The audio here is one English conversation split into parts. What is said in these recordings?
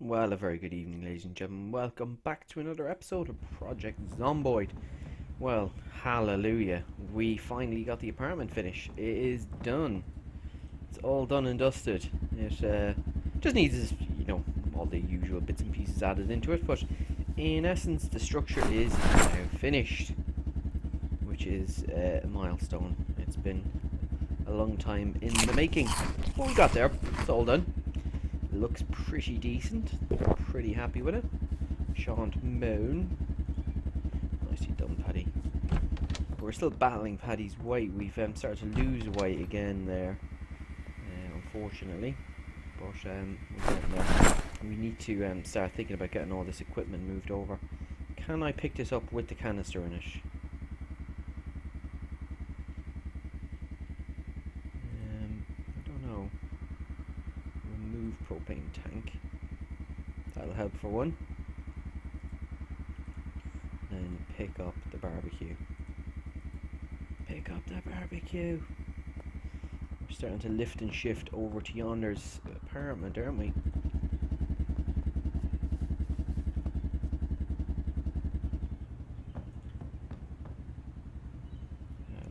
Well, a very good evening, ladies and gentlemen. Welcome back to another episode of Project Zomboid. Well, hallelujah. We finally got the apartment finished. It is done. It's all done and dusted. It just needs, all the usual bits and pieces added into it, but in essence, the structure is now finished, which is a milestone. It's been a long time in the making, but we got there. It's all done. Looks pretty decent. Pretty happy with it. Shan't moan. Nicely done, Paddy. We're still battling Paddy's weight. We've started to lose weight again there, unfortunately. But we're getting there. We need to start thinking about getting all this equipment moved over. Can I pick this up with the canister in it? I don't know. Remove propane tank. That'll help for one. And pick up the barbecue. Pick up the barbecue. We're starting to lift and shift over to yonder's apartment, aren't we?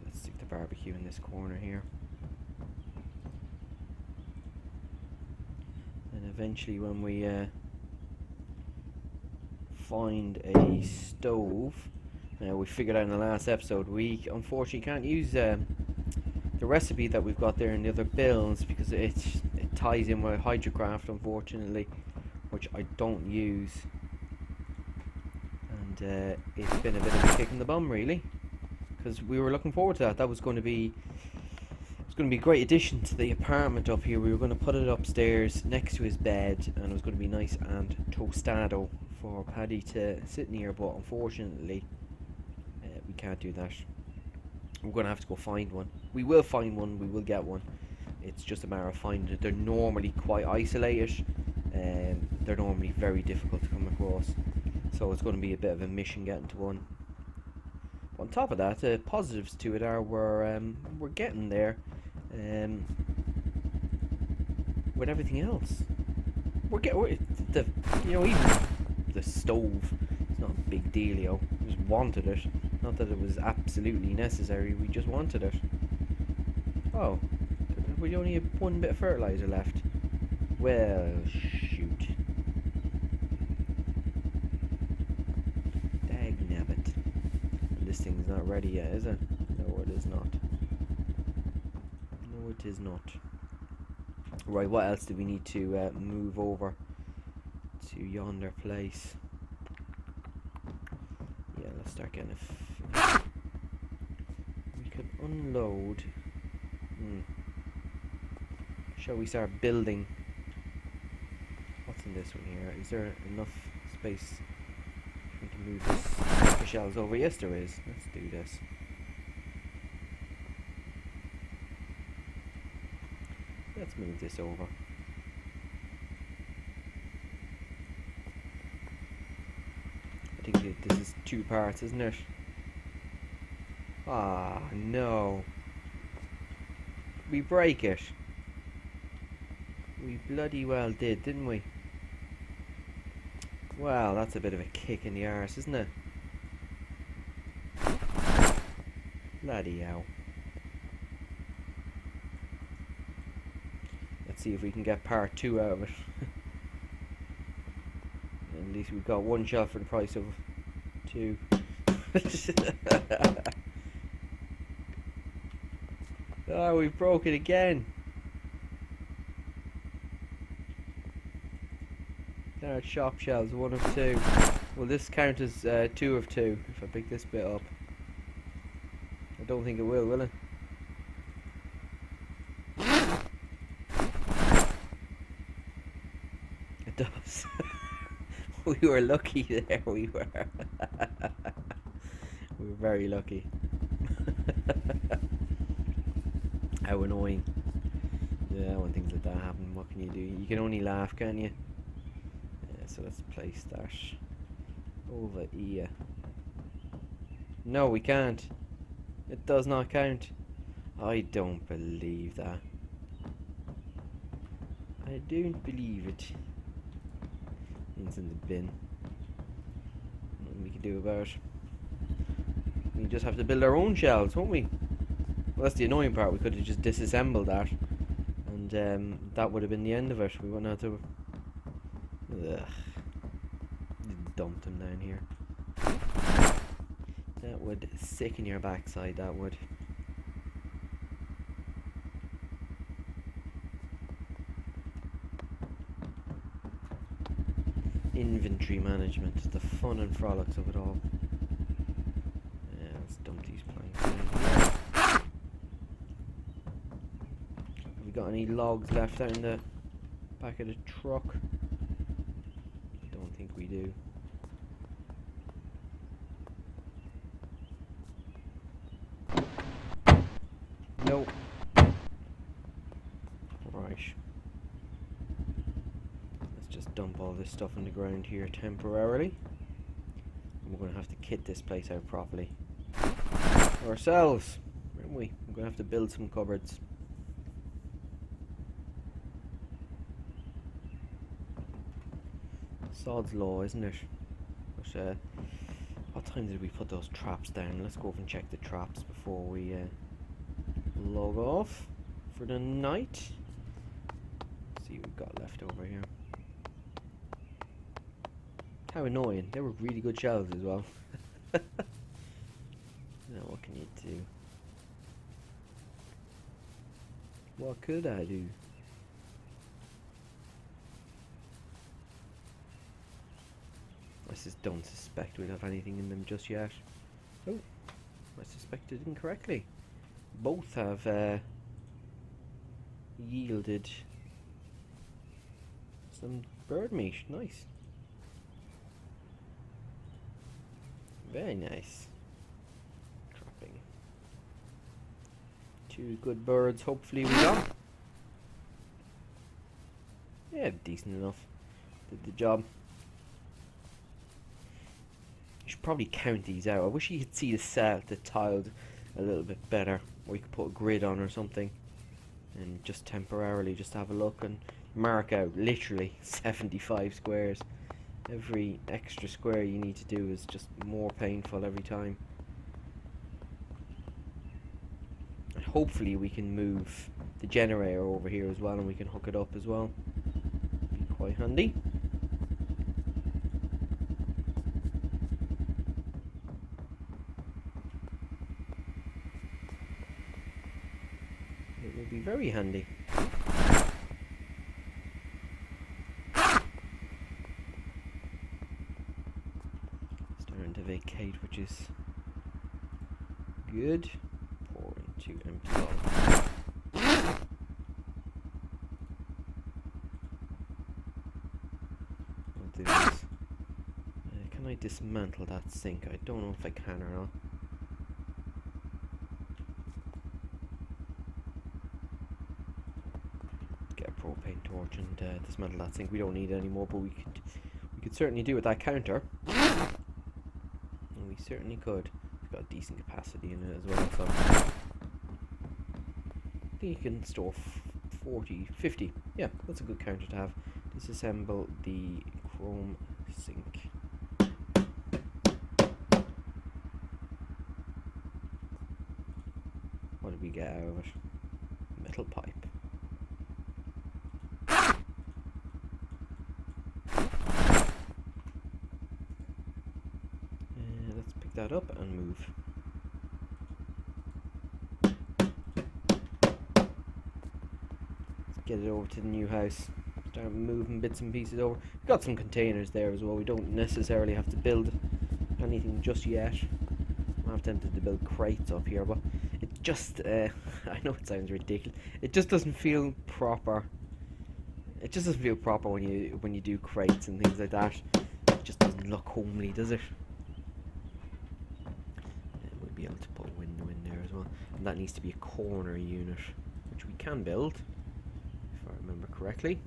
Let's stick the barbecue in this corner here. And eventually when we find a stove, we figured out in the last episode we unfortunately can't use the recipe that we've got there in the other builds because it ties in with hydrocraft, unfortunately, which I don't use, and it's been a bit of a kick in the bum really, because we were looking forward to that. That was going to be a great addition to the apartment up here. We were going to put it upstairs next to his bed, and it was going to be nice and tostado for Paddy to sit near, but unfortunately we can't do that. We're going to have to go find one. We will find one, we will get one. It's just a matter of finding it. They're normally quite isolated, and they're normally very difficult to come across, so it's going to be a bit of a mission getting to one. But on top of that, the positives to it are we're getting there with everything else. Even the stove, it's not a big dealio. We just wanted it. Not that it was absolutely necessary, we just wanted it. Oh, we only have one bit of fertilizer left. Well, shoot. Dagnabbit. This thing's not ready yet, is it? No, it is not. No, it is not. Right, what else do we need to move over to yonder place? Yeah, let's start getting we could unload. Shall we start building? What's in this one here? Is there enough space for me to move this shelves over? Yes, there is. Let's do this. Let's move this over. I think this is 2 parts, isn't it? Ah, no. We break it. We bloody well did, didn't we? Well, that's a bit of a kick in the arse, isn't it? Bloody hell. Let's see if we can get part 2 out of it. At least we've got 1 shelf for the price of 2. Oh, we broke it again. There are shop shelves, 1 of 2. Will this count as 2 of 2 if I pick this bit up? I don't think it will it? It does. We were lucky there, we were. We were very lucky. How annoying. Yeah, when things like that happen, what can you do? You can only laugh, can't you? Yeah, so let's place that over here. No, we can't. It does not count. I don't believe that. I don't believe it. It's in the bin. Nothing we can do about it. We just have to build our own shelves, won't we? Well, that's the annoying part. We could have just disassembled that, and that would have been the end of it. We wouldn't have to. Ugh. Dumped them down here. That would sicken your backside. That would. Inventory management, the fun and frolics of it all. Yeah, let's dump these planks down here. Have we got any logs left out in the back of the truck? I don't think we do. No. Right. Let's just dump all this stuff on the ground here temporarily. And we're going to have to kit this place out properly ourselves, aren't we? We're going to have to build some cupboards. Sod's law, isn't it? But what time did we put those traps down? Let's go over and check the traps before we log off for the night. Let's see what we've got left over here. How annoying. They were really good shelves as well. Now what can you do? What could I do? I just don't suspect we'd have anything in them just yet. Oh, I suspected incorrectly. Both have yielded some bird meat. Nice. Very nice. Trapping. 2 good birds, hopefully we got. Yeah, decent enough. Did the job. You should probably count these out. I wish you could see the tiled a little bit better. Or you could put a grid on or something. And just temporarily just have a look and mark out literally 75 squares. Every extra square you need to do is just more painful every time. And hopefully we can move the generator over here as well, and we can hook it up as well. Be quite handy. It will be very handy. Starting to vacate, which is good. Pour into empty bottle. I'll do this. Can I dismantle that sink? I don't know if I can or not. Get a propane torch and dismantle that sink. We don't need it anymore, but we could certainly do with that counter. And we certainly could. It's got a decent capacity in it as well, so I think you can store 40, 50. Yeah, that's a good counter to have. Disassemble the chrome sink. What did we get out of it? Metal pipe. Let's pick that up and move. Let's get it over to the new house. Start moving bits and pieces over. We've got some containers there as well. We don't necessarily have to build anything just yet. I'm half tempted to build crates up here, but it just, I know it sounds ridiculous. It just doesn't feel proper. It just doesn't feel proper when you do crates and things like that. It just doesn't look homely, does it? We'll be able to put a window in there as well. And that needs to be a corner unit, which we can build, if I remember correctly.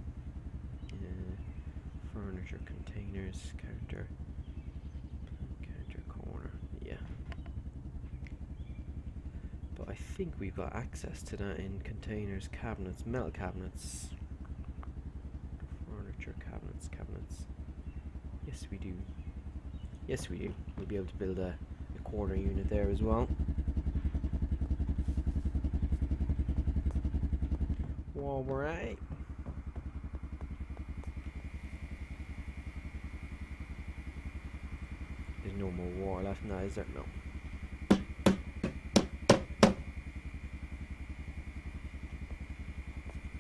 Furniture, containers, counter corner, yeah. But I think we've got access to that in containers, cabinets, metal cabinets, furniture, cabinets. Yes, we do. Yes, we do. We'll be able to build a corner unit there as well. Alright. There's no more water left now, is there? No.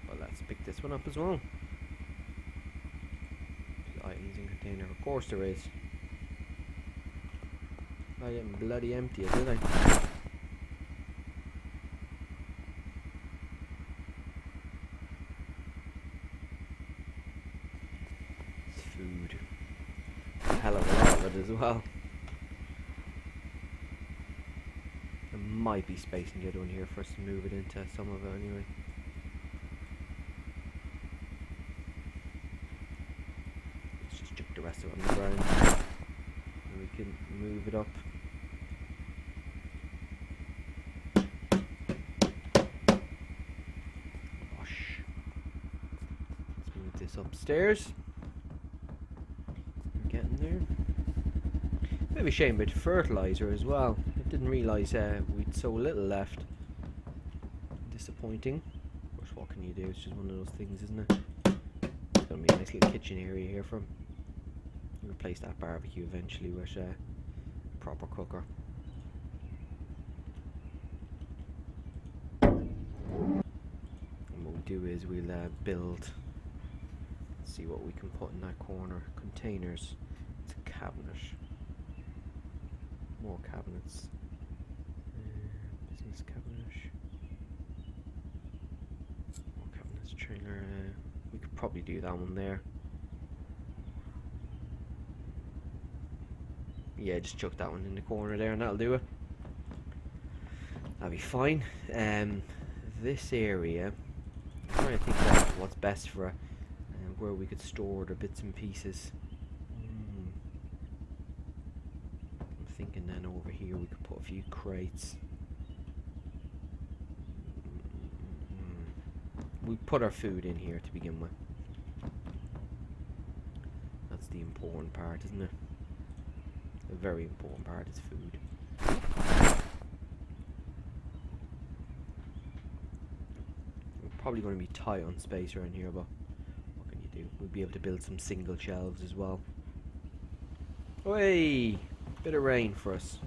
Well, let's pick this one up as well. Items in container. Of course there is. I am bloody empty, did I? It's food. A hell of a lot of it as well. There might be space in the other one here for us to move it into some of it anyway. Let's just chuck the rest of it on the ground. And we can move it up. Upstairs. We're getting there. Bit of a shame about fertilizer as well. I didn't realise we'd so little left. Disappointing. Of course, what can you do? It's just one of those things, isn't it? It's gonna be a nice little kitchen area here for him. Replace that barbecue eventually with a proper cooker. And what we'll do is we'll build. See what we can put in that corner. Containers. It's a cabinet. More cabinets. Business cabinet. More cabinets. Trailer. We could probably do that one there. Yeah, just chuck that one in the corner there and that'll do it. That'll be fine. This area, I'm trying to think what's best for where we could store the bits and pieces. I'm thinking then over here we could put a few crates. We put our food in here to begin with. That's the important part, isn't it? The very important part is food. We're probably going to be tight on space around here, but we'll be able to build some single shelves as well. Hey, bit of rain for us.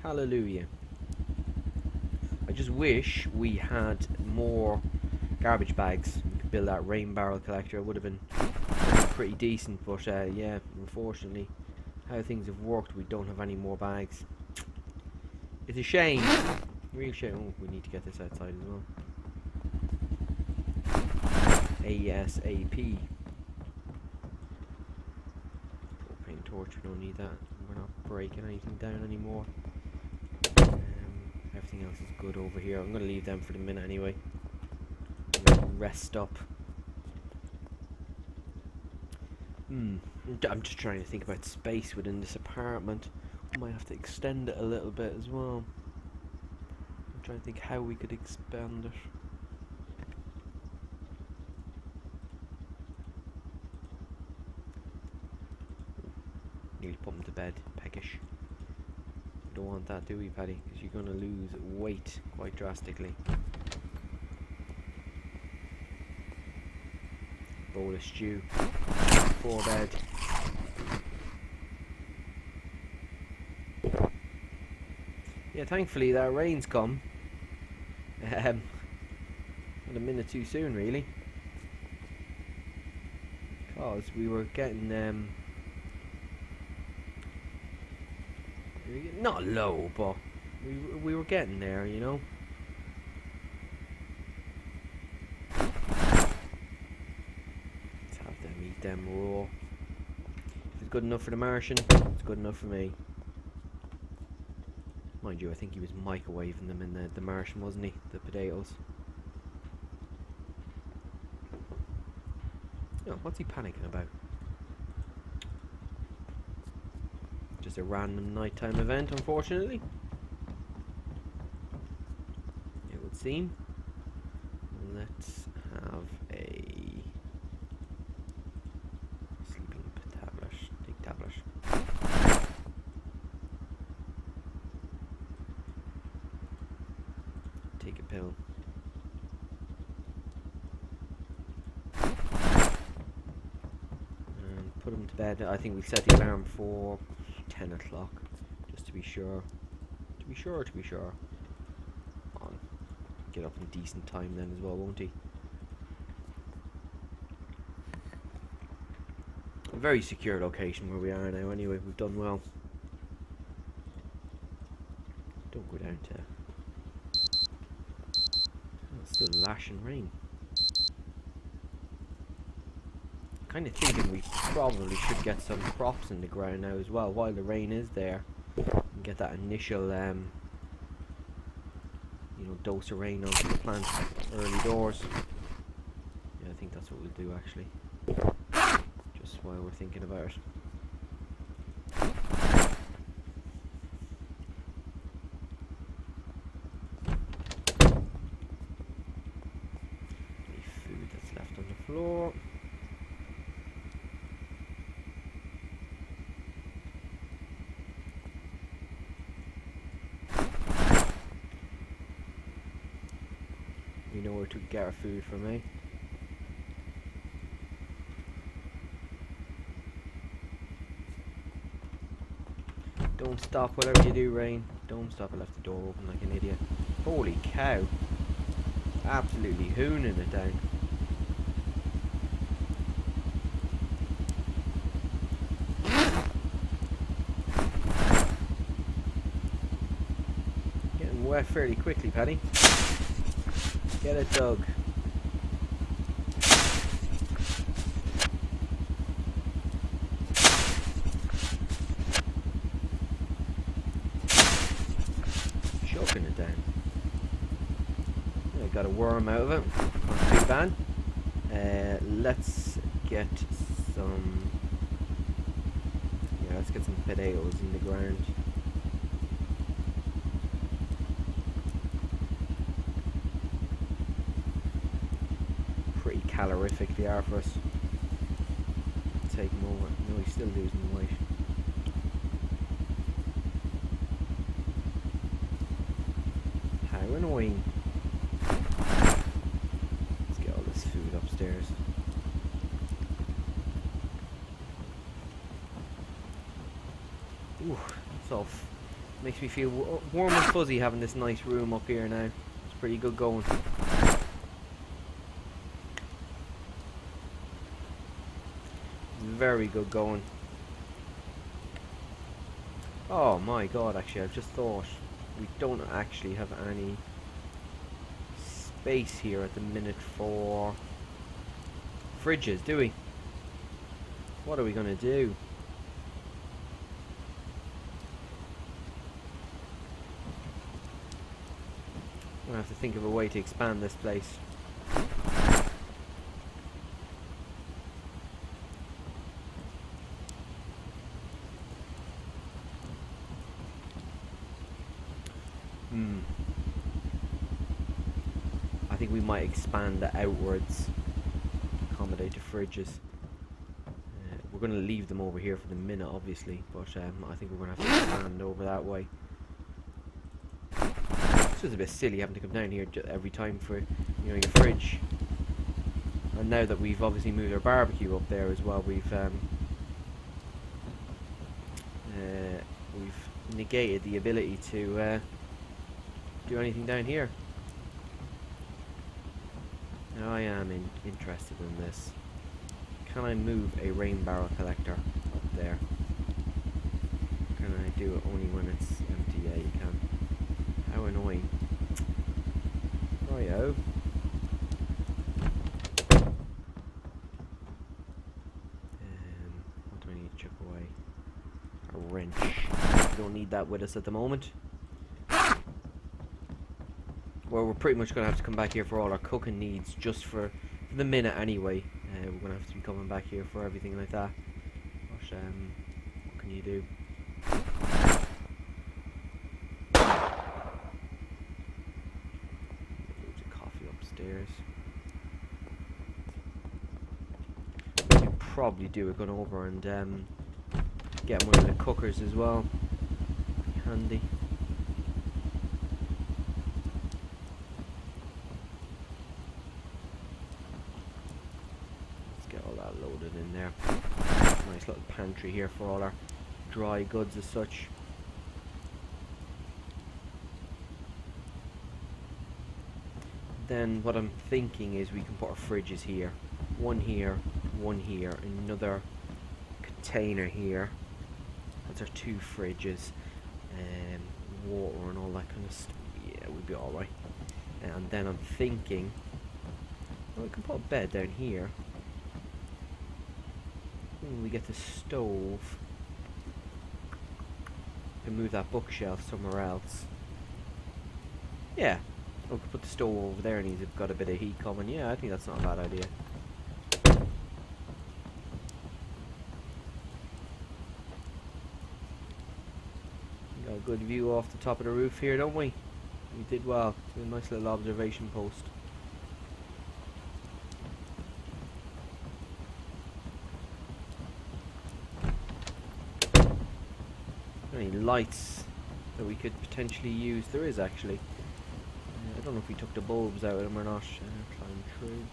Hallelujah. I just wish we had more garbage bags. We could build that rain barrel collector. It would have been pretty decent, but yeah, unfortunately, how things have worked, we don't have any more bags. It's a shame. Real shame. Oh, we need to get this outside as well. ASAP. Torch, we don't need that. We're not breaking anything down anymore. Everything else is good over here. I'm going to leave them for the minute anyway. Rest up. I'm just trying to think about space within this apartment. I might have to extend it a little bit as well. I'm trying to think how we could expand it. Nearly put him to bed, peckish. We don't want that, do we, Paddy? Because you're going to lose weight quite drastically. Bowl of stew. Before bed. Yeah, thankfully that rain's come. Not a minute too soon, really. Because we were getting not low, but we were getting there, you know. Let's have them eat them raw. If it's good enough for the Martian, it's good enough for me. Mind you, I think he was microwaving them in the Martian, wasn't he? The potatoes. Oh, what's he panicking about? Just a random nighttime event, unfortunately. It would seem. Let's have a sleeping tablet. Take tablet. uphill. And put him to bed. I think we set the alarm for 10 o'clock, just to be sure. To be sure. On. Get up in decent time then as well, won't he? A very secure location where we are now anyway. We've done well. Don't go down to... Oh, it's still lashing rain. Kind of thinking we probably should get some crops in the ground now as well while the rain is there, and get that initial you know, dose of rain onto the plant early doors. Yeah, I think that's what we'll do actually, just while we're thinking about it. Any food that's left on the floor. You know where to get our food from, eh? Don't stop whatever you do, Rain. Don't stop. I left the door open like an idiot. Holy cow. Absolutely hooning it down. Getting wet fairly quickly, Paddy. Get it dug. Choking it down. I got a worm out of it. Not too bad. Let's get some... Yeah, let's get some potatoes in the ground. Pretty calorific they are for us. Take him over. No, he's still losing weight. How annoying. Let's get all this food upstairs. Ooh, that's all. Makes me feel warm and fuzzy having this nice room up here now. It's pretty good going. Very good going. Oh my god, actually I've just thought we don't actually have any space here at the minute for fridges, do we? What are we gonna do? I'm gonna have to think of a way to expand this place. I think we might expand that outwards, accommodate the fridges. We're going to leave them over here for the minute, obviously, but I think we're going to have to expand over that way. It's just a bit silly having to come down here every time for, you know, your fridge. And now that we've obviously moved our barbecue up there as well, we've negated the ability to do anything down here. Now I am interested in this. Can I move a rain barrel collector up there? Can I do it only when it's empty? Yeah, you can. How annoying. Righto. What do I need to chip away? A wrench. We don't need that with us at the moment. Well, we're pretty much going to have to come back here for all our cooking needs, just for the minute anyway. We're going to have to be coming back here for everything like that. But, what can you do? Loads of coffee upstairs. What we could probably do, we're going over and get one of the cookers as well. Handy. pantry here for all our dry goods as such. Then what I'm thinking is we can put our fridges here. One here, another container here. That's our 2 fridges. Water and all that kind of stuff. Yeah, we'll be alright. And then I'm thinking, well, we can put a bed down here. When we get the stove, we can move that bookshelf somewhere else. Yeah, we could put the stove over there and he's got a bit of heat coming. Yeah, I think that's not a bad idea. Got a good view off the top of the roof here, don't we? We did well. It's a nice little observation post. Any lights that we could potentially use? There is actually. I don't know if we took the bulbs out of them or not. Climb through.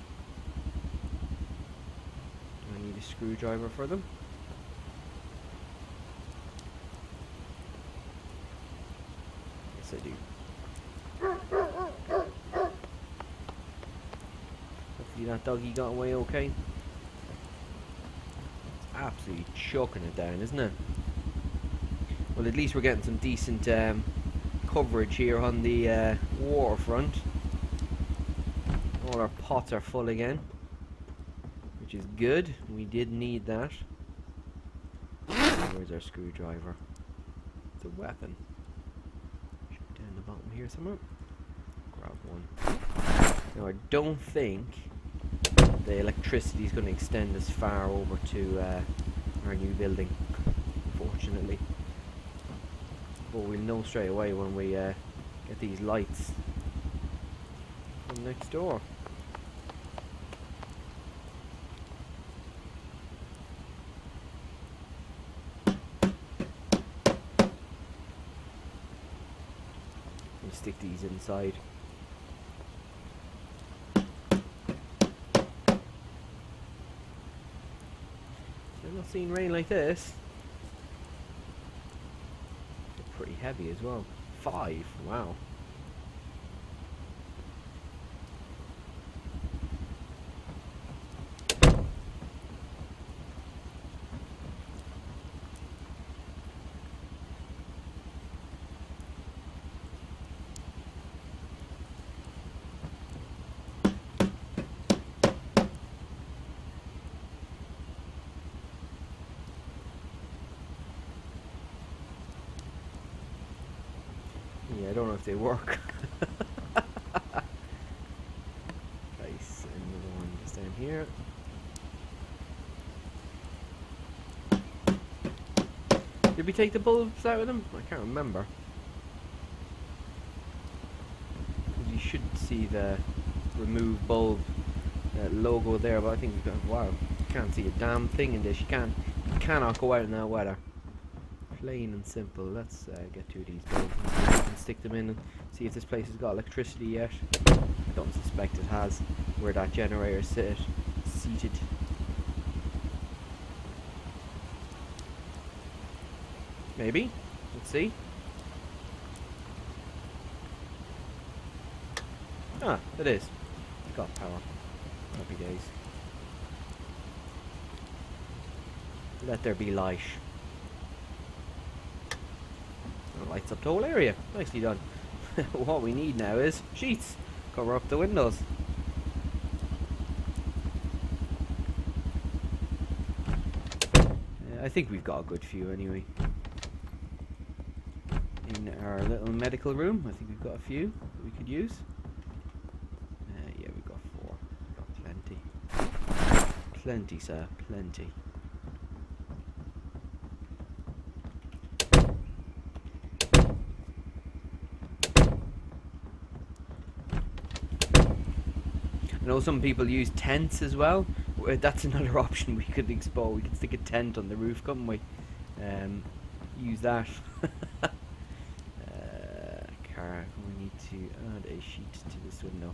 Do I need a screwdriver for them? Yes, I do. Hopefully that doggy got away okay. It's absolutely chucking it down, isn't it? Well, at least we're getting some decent coverage here on the waterfront. All our pots are full again, which is good. We did need that. Where's our screwdriver? It's a weapon. Should be down the bottom here somewhere. Grab one. Now I don't think the electricity is going to extend as far over to our new building, unfortunately. But we'll know straight away when we get these lights from next door. We'll stick these inside. I've not seen rain like this. Pretty heavy as well. 5, wow. Yeah, I don't know if they work. Place another one just down here. Did we take the bulbs out of them? I can't remember. You should see the remove bulb logo there, but I think we've got, wow, you can't see a damn thing in this. You cannot go out in that weather. Plain and simple. Let's get 2 of these bulbs and see if we can stick them in and see if this place has got electricity yet. I don't suspect it has, where that generator seated. Maybe. Let's see. Ah, it is. It's got power. Happy days. Let there be light. Lights up the whole area. Nicely done. What we need now is sheets. Cover up the windows. I think we've got a good few anyway. In our little medical room, I think we've got a few that we could use. Yeah, we've got 4. We've got plenty. Plenty, sir. Plenty. I know some people use tents as well. That's another option we could explore. We could stick a tent on the roof, couldn't we? Use that. Car. We need to add a sheet to this window.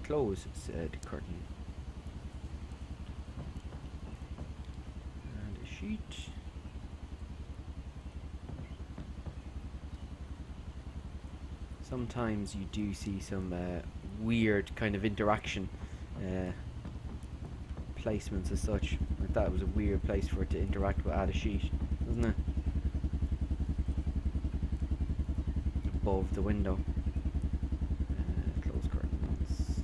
Close said curtain. sheet. Sometimes you do see some weird kind of interaction placements as such. Like that was a weird place for it to interact with add a sheet, wasn't it? Above the window. Close curtains.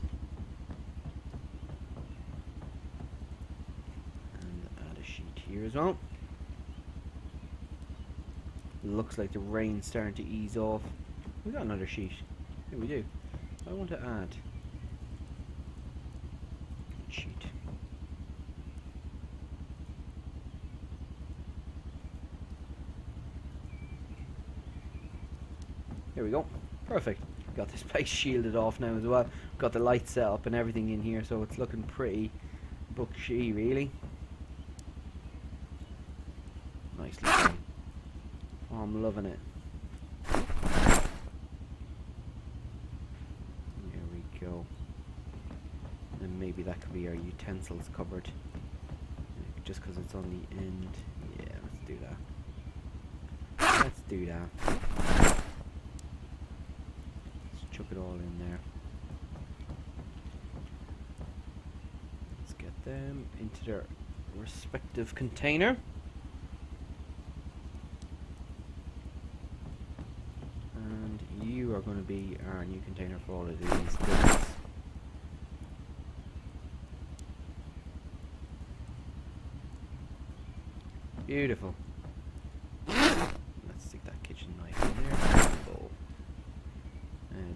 And add a sheet here as well. Looks like the rain's starting to ease off. We got another sheet. Yeah, we do. I want to add sheet. There we go. Perfect. Got this place shielded off now as well. Got the lights set up and everything in here, so it's looking pretty bookshy, really. Nicely done. Oh, I'm loving it. There we go. And maybe that could be our utensils cupboard. Just because it's on the end. Yeah, let's do that. Let's do that. Chuck it all in there. Let's get them into their respective container. And you are going to be our new container for all of these goods. Beautiful. Let's stick that kitchen knife in there.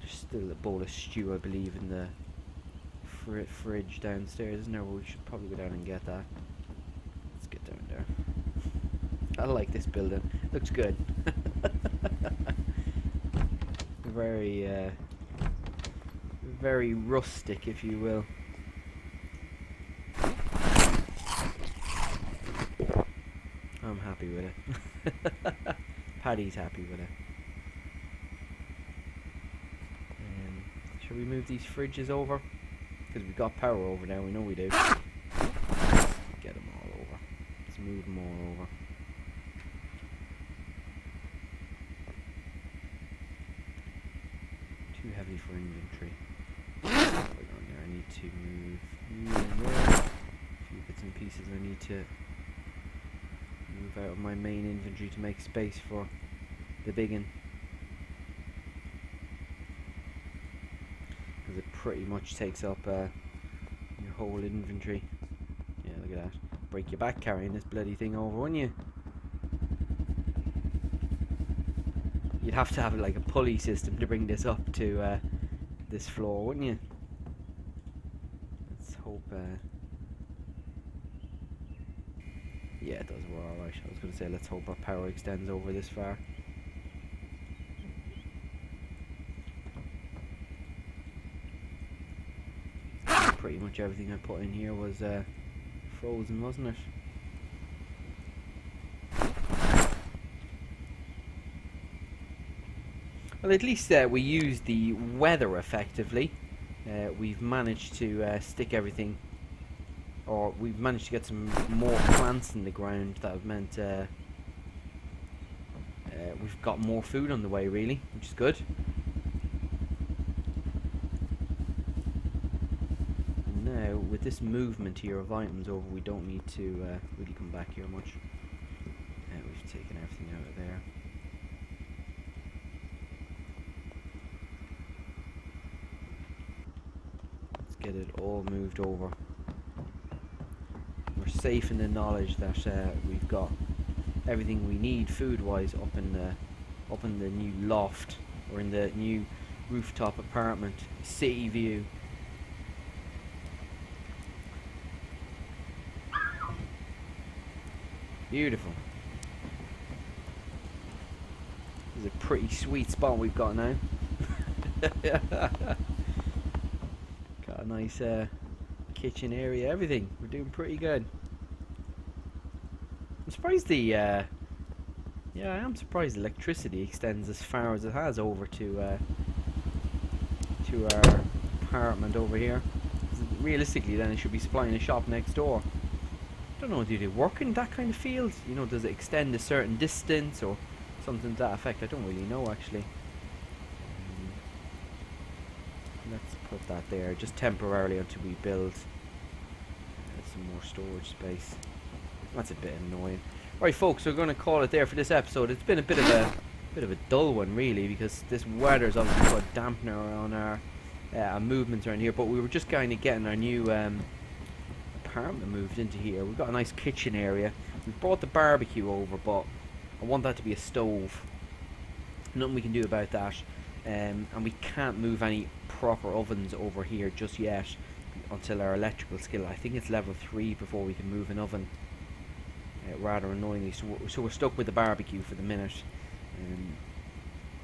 There's still a bowl of stew, I believe, in the fridge downstairs, isn't there? Well, we should probably go down and get that. Let's get down there. I like this building. Looks good. Very, very rustic, if you will. I'm happy with it. Paddy's happy with it. Shall we move these fridges over? Because we've got power over now, we know we do. Get them all over. Let's move them all over. Too heavy for inventory. On there, I need to move here and there. A few bits and pieces I need to move out of my main inventory to make space for the biggin. Because it pretty much takes up your whole inventory. Yeah, look at that. Break your back carrying this bloody thing over, wouldn't you? You'd have to have like a pulley system to bring this up to this floor, wouldn't you? Let's hope. Yeah, it does work alright. I was going to say, let's hope our power extends over this far. Pretty much everything I put in here was frozen, wasn't it? Well, at least we used the weather effectively. We've managed to stick everything, or we've managed to get some more plants in the ground that have meant we've got more food on the way, really, which is good. With this movement here of items over, we don't need to really come back here much. We've taken everything out of there. Let's get it all moved over. We're safe in the knowledge that we've got everything we need food-wise up in the new loft, or in the new rooftop apartment, city view. Beautiful. This is a pretty sweet spot we've got now. Got a nice kitchen area, everything. We're doing pretty good. I'm surprised the yeah, I am surprised electricity extends as far as it has over to our apartment over here. Realistically, then it should be supplying a shop next door. don't know, do they work in that kind of field? You know, does it extend a certain distance or something to that effect? I don't really know actually. Let's put that there just temporarily until we build some more storage space. That's a bit annoying. Right, folks, we're going to call it there for this episode. It's been a bit of a dull one, really, because this weather's obviously put a dampener on our movements around here. But we were just kind of getting our new apartment moved into here. We've got a nice kitchen area. We've brought the barbecue over, but I want that to be a stove. Nothing we can do about that. And we can't move any proper ovens over here just yet until our electrical skill, I think it's level 3 before we can move an oven. Rather annoyingly, so we're stuck with the barbecue for the minute.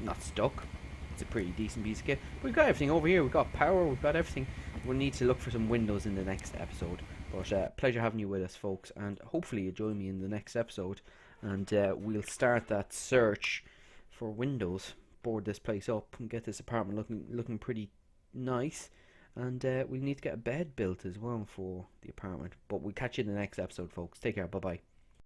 Not stuck. It's a pretty decent piece of kit. We've got everything over here. We've got power. We've got everything. We'll need to look for some windows in the next episode. But pleasure having you with us, folks, and hopefully you join me in the next episode, and we'll start that search for windows. Board this place up and get this apartment looking pretty nice. And we need to get a bed built as well for the apartment. But we'll catch you in the next episode, folks. Take care. Bye-bye.